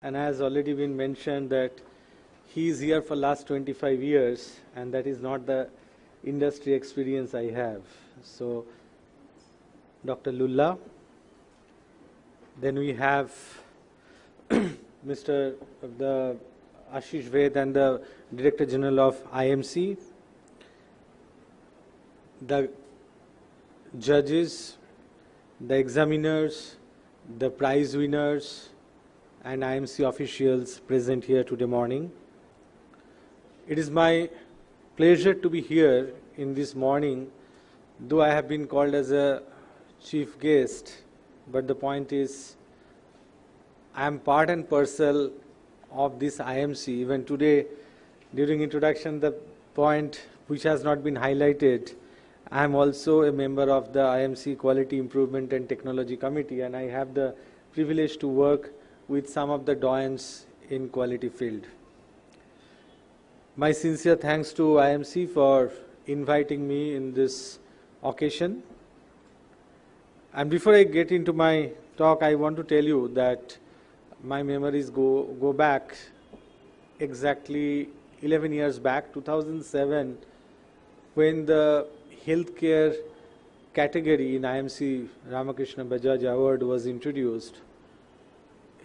And as already been mentioned that he is here for last 25 years and that is not the industry experience I have. So Dr. Lulla, then we have Mr. the Ashish Ved and the Director General of IMC, the judges, the examiners, the prize winners, and IMC officials present here today morning. It is my pleasure to be here in this morning, though I have been called as a chief guest, but the point is I am part and parcel of this IMC. Even today, during introduction, the point which has not been highlighted, I am also a member of the IMC Quality Improvement and Technology Committee, and I have the privilege to work with some of the doyens in quality field. My sincere thanks to IMC for inviting me in this occasion. And before I get into my talk, I want to tell you that my memories go back exactly 11 years back, 2007, when the healthcare category in IMC Ramakrishna Bajaj Award was introduced.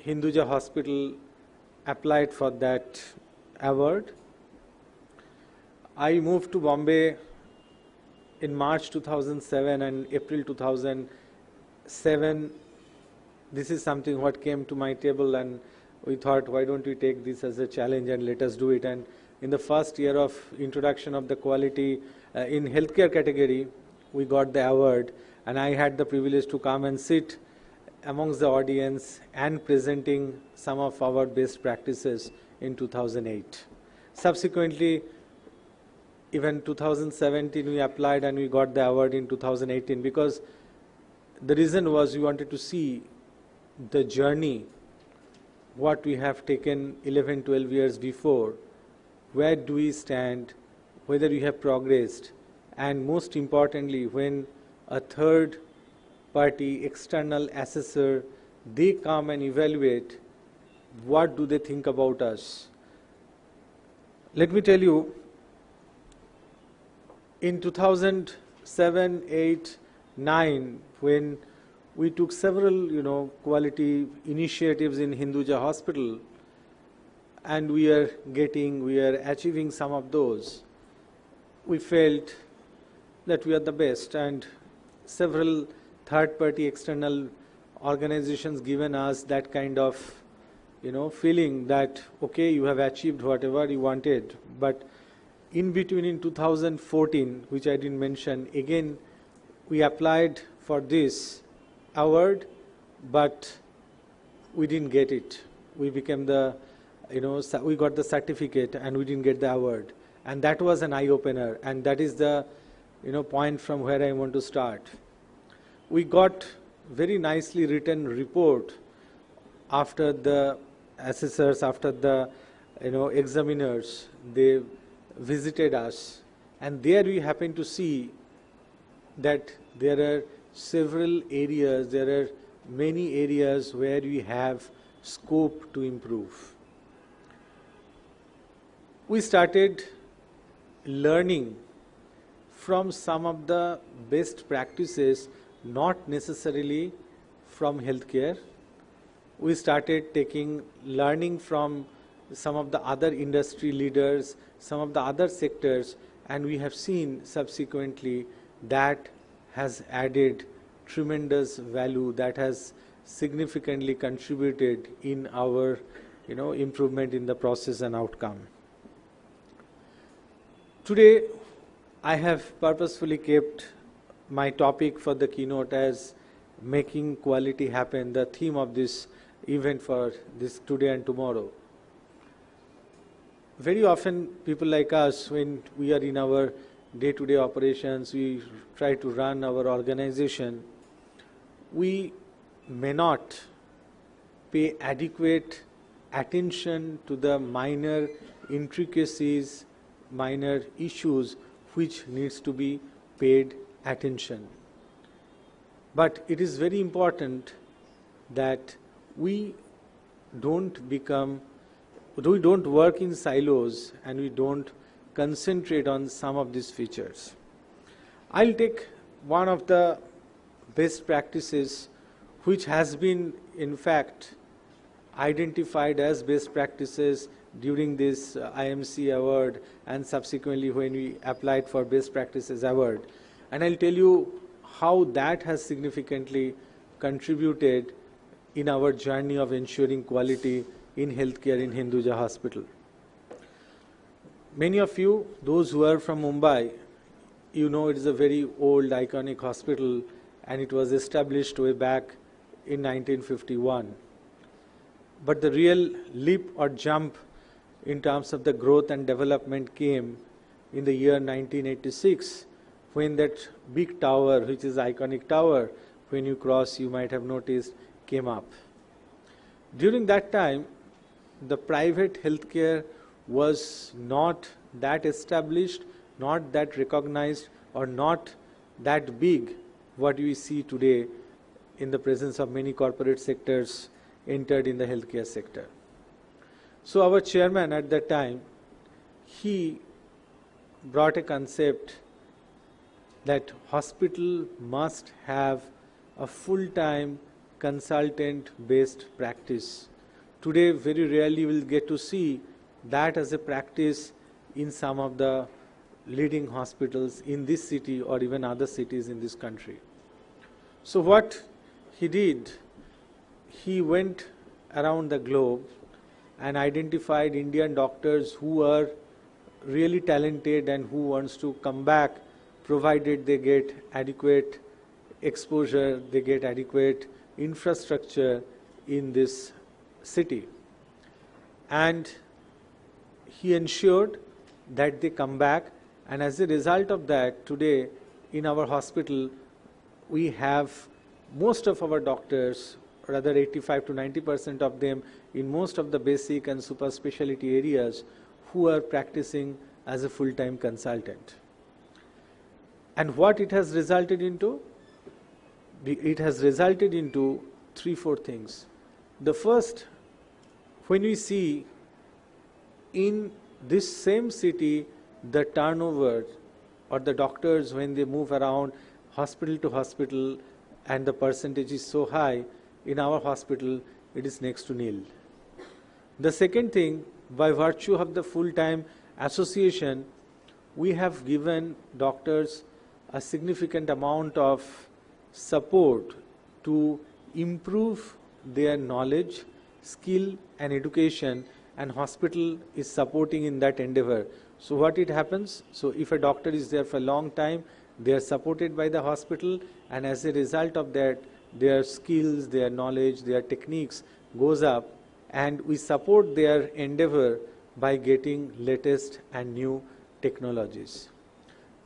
Hinduja Hospital applied for that award. I moved to Bombay in March 2007 and April 2007. This is something what came to my table, and we thought, why don't we take this as a challenge and let us do it. And in the first year of introduction of the quality in healthcare category, we got the award, and I had the privilege to come and sit amongst the audience and presenting some of our best practices in 2008. Subsequently, even 2017 we applied and we got the award in 2018, because the reason was we wanted to see the journey, what we have taken 11, 12 years before, where do we stand, whether we have progressed, and most importantly, when a third party, external assessor, they come and evaluate, what do they think about us? Let me tell you, in 2007, 8, 9, when we took several, quality initiatives in Hinduja Hospital, and we are achieving some of those, we felt that we are the best, and several third-party external organizations given us that kind of, feeling that, okay, you have achieved whatever you wanted. But in between, in 2014, which I didn't mention, again, we applied for this award, but we didn't get it. We became the, we got the certificate and we didn't get the award. And that was an eye-opener, and that is the, point from where I want to start. We got very nicely written report after the assessors, after the, examiners, they visited us, and there we happened to see that there are several areas, there are many areas where we have scope to improve. We started learning from some of the best practices, not necessarily from healthcare. We started learning from some of the other industry leaders, some of the other sectors, and we have seen subsequently that has added tremendous value, that has significantly contributed in our, improvement in the process and outcome. Today, I have purposefully kept my topic for the keynote as making quality happen, the theme of this event for this today and tomorrow. Very often, people like us, when we are in our day-to-day operations, we try to run our organization, we may not pay adequate attention to the minor intricacies, minor issues which needs to be paid attention. But it is very important that we we don't work in silos and we don't concentrate on some of these features. I'll take one of the best practices which has been in fact identified as best practices during this IMC award and subsequently when we applied for best practices award. And I'll tell you how that has significantly contributed in our journey of ensuring quality in healthcare in Hinduja Hospital. Many of you, those who are from Mumbai, you know it is a very old iconic hospital and it was established way back in 1951. But the real leap or jump in terms of the growth and development came in the year 1986 when that big tower, which is iconic tower, when you cross you might have noticed, came up. During that time, the private healthcare was not that established, not that recognized, or not that big what we see today in the presence of many corporate sectors entered in the healthcare sector. So our chairman at that time, he brought a concept that hospital must have a full-time consultant-based practice. Today, very rarely we'll get to see that as a practice in some of the leading hospitals in this city or even other cities in this country. So what he did, he went around the globe and identified Indian doctors who are really talented and who wants to come back provided they get adequate exposure, they get adequate infrastructure in this city. And he ensured that they come back, and as a result of that, today in our hospital we have most of our doctors, rather 85 to 90% of them in most of the basic and super specialty areas who are practicing as a full-time consultant. And what it has resulted into? It has resulted into 3-4 things. The first, when we see in this same city the turnover or the doctors when they move around hospital to hospital and the percentage is so high, in our hospital it is next to nil. The second thing, by virtue of the full-time association, we have given doctors a significant amount of support to improve their knowledge, skill and education, and hospital is supporting in that endeavor. So what it happens, so if a doctor is there for a long time, they are supported by the hospital, and as a result of that, their skills, their knowledge, their techniques goes up, and we support their endeavor by getting latest and new technologies.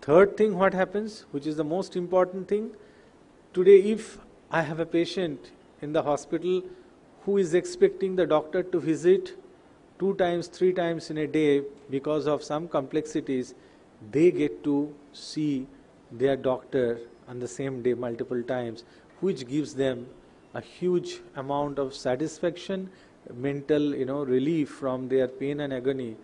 Third thing what happens, which is the most important thing, today if I have a patient in the hospital who is expecting the doctor to visit 2 times, 3 times in a day because of some complexities, they get to see their doctor on the same day multiple times, which gives them a huge amount of satisfaction, mental relief from their pain and agony,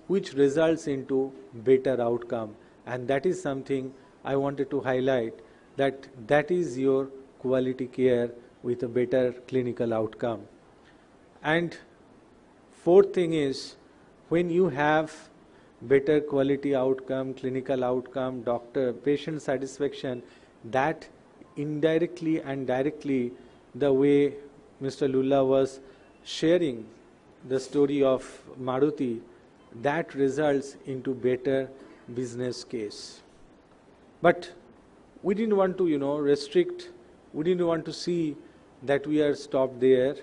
which results into better outcome. And that is something I wanted to highlight, that is your quality care with a better clinical outcome. And fourth thing is, when you have better quality outcome, clinical outcome, doctor, patient satisfaction, that indirectly and directly, the way Mr. Lulla was sharing the story of Maruti, that results into better business case. But we didn't want to restrict, we didn't want to see that we are stopped there,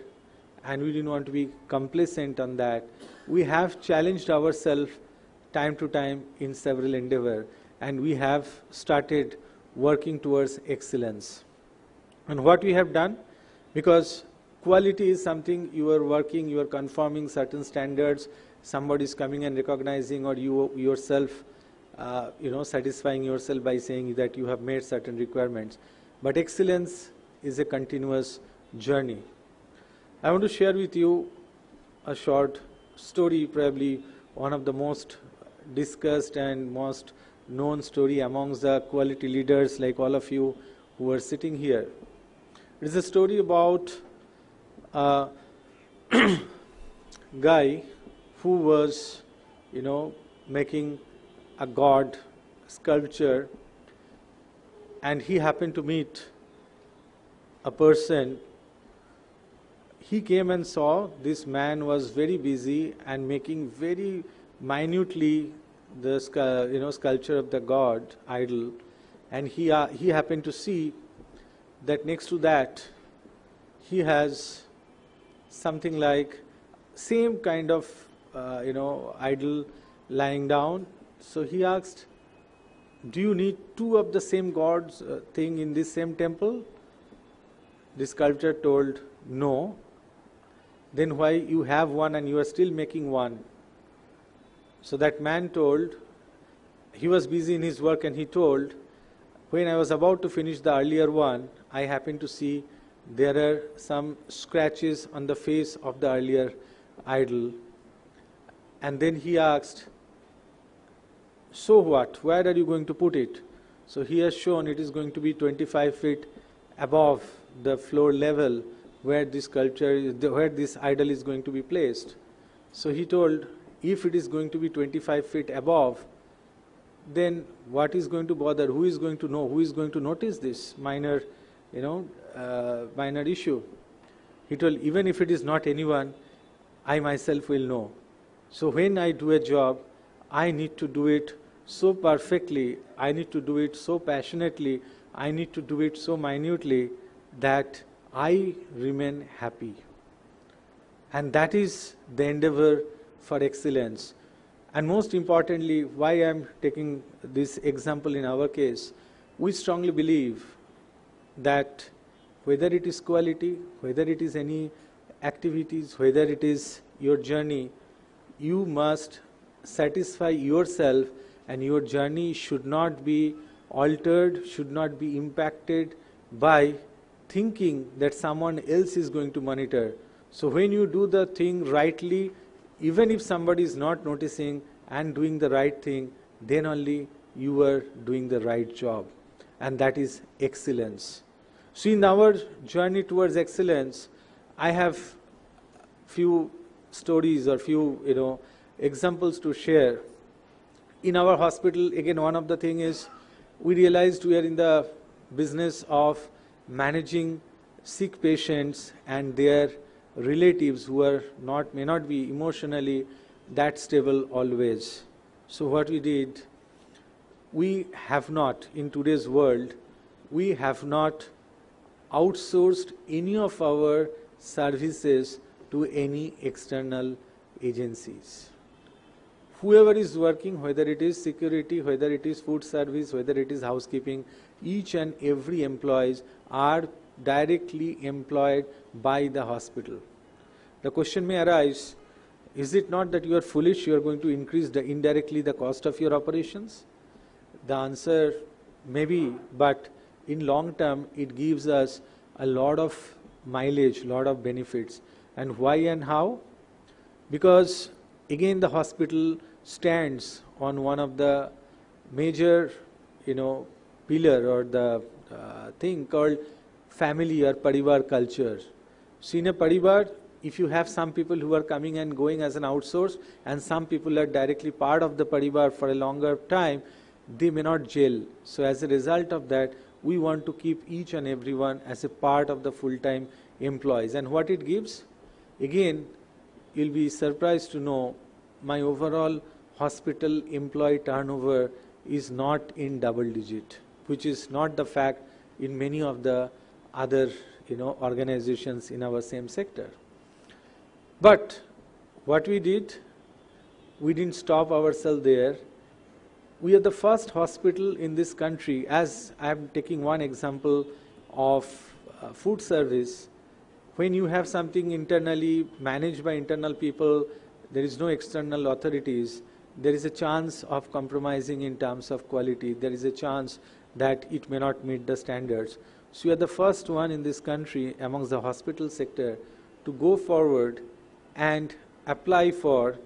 and we didn't want to be complacent on that. We have challenged ourselves time to time in several endeavor, and we have started working towards excellence. And what we have done, because quality is something you are working, you are conforming certain standards, somebody is coming and recognizing, or you yourself satisfying yourself by saying that you have made certain requirements. But excellence is a continuous journey. I want to share with you a short story, probably one of the most discussed and most known story amongst the quality leaders like all of you who are sitting here. It is a story about a guy who was, making a god sculpture, and he happened to meet a person. He came and saw this man was very busy and making very minutely the sculpture of the god idol, and he happened to see that next to that he has something like same kind of idol lying down. So he asked, do you need two of the same gods thing in this same temple? The sculptor told, no. Then why you have one and you are still making one? So that man told, he was busy in his work, and he told, when I was about to finish the earlier one, I happened to see there are some scratches on the face of the earlier idol. And then he asked, so what? Where are you going to put it? So he has shown it is going to be 25 feet above the floor level where this sculpture, where this idol is going to be placed. So he told, if it is going to be 25 feet above, then what is going to bother? Who is going to know? Who is going to notice this minor, minor issue? He told, even if it is not anyone, I myself will know. So when I do a job, I need to do it so perfectly, I need to do it so passionately, I need to do it so minutely that I remain happy. And that is the endeavor for excellence. And most importantly, why I am taking this example in our case, we strongly believe that whether it is quality, whether it is any activities, whether it is your journey, you must satisfy yourself, and your journey should not be altered, should not be impacted by thinking that someone else is going to monitor. So when you do the thing rightly, even if somebody is not noticing and doing the right thing, then only you are doing the right job. And that is excellence. So in our journey towards excellence, I have few stories or few examples to share. In our hospital, again, one of the thing is we realized we are in the business of managing sick patients and their relatives who are may not be emotionally that stable always. So what we did, we have not, in today's world, we have not outsourced any of our services to any external agencies. Whoever is working, whether it is security, whether it is food service, whether it is housekeeping, each and every employees are directly employed by the hospital. The question may arise, is it not that you are foolish, you are going to increase indirectly the cost of your operations? The answer may be, but in long term it gives us a lot of mileage, lot of benefits. And why and how? Because again the hospital stands on one of the major pillar or the thing called family or parivar culture. So in a parivar, if you have some people who are coming and going as an outsource and some people are directly part of the parivar for a longer time, they may not gel. So as a result of that, we want to keep each and everyone as a part of the full-time employees. And what it gives? Again, you'll be surprised to know my overall hospital employee turnover is not in double digit, which is not the fact in many of the other organizations in our same sector. But what we did, we didn't stop ourselves there. We are the first hospital in this country, as I am taking one example of food service. When you have something internally managed by internal people, there is no external authorities, there is a chance of compromising in terms of quality. There is a chance that it may not meet the standards. So we are the first one in this country amongst the hospital sector to go forward and apply for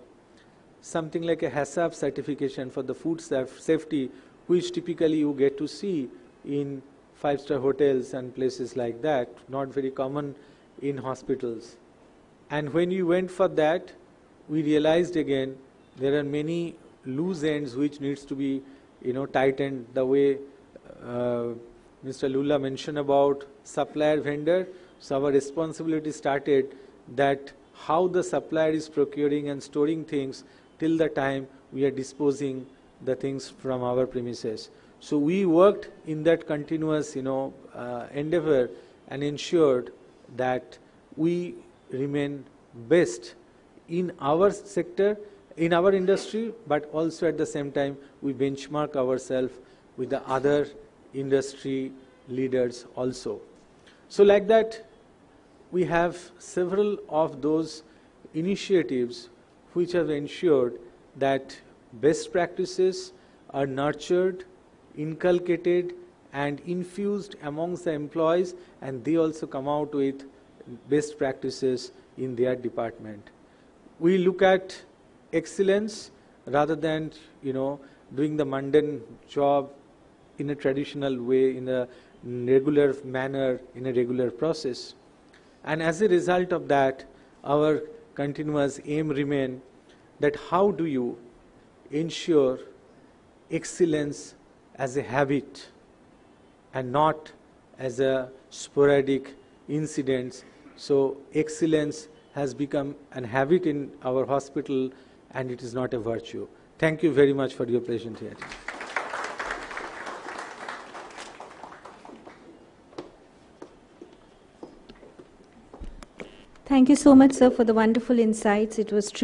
something like a HACCP certification for the food safety, which typically you get to see in five-star hotels and places like that, not very common in hospitals. And when we went for that, we realized again there are many loose ends which needs to be, tightened. The way Mr. Lula mentioned about supplier vendor, so our responsibility started that how the supplier is procuring and storing things till the time we are disposing the things from our premises. So we worked in that continuous, endeavor and ensured that we remain best in our sector, in our industry, but also at the same time we benchmark ourselves with the other industry leaders also. So like that, we have several of those initiatives which have ensured that best practices are nurtured, inculcated and infused amongst the employees, and they also come out with best practices in their department. We look at excellence rather than, doing the mundane job in a traditional way, in a regular manner, in a regular process. And as a result of that, our continuous aim remain that how do you ensure excellence as a habit and not as a sporadic incident. So excellence has become a habit in our hospital and it is not a virtue. Thank you very much for your patient hearing. Thank you so much, sir, for the wonderful insights. It was true.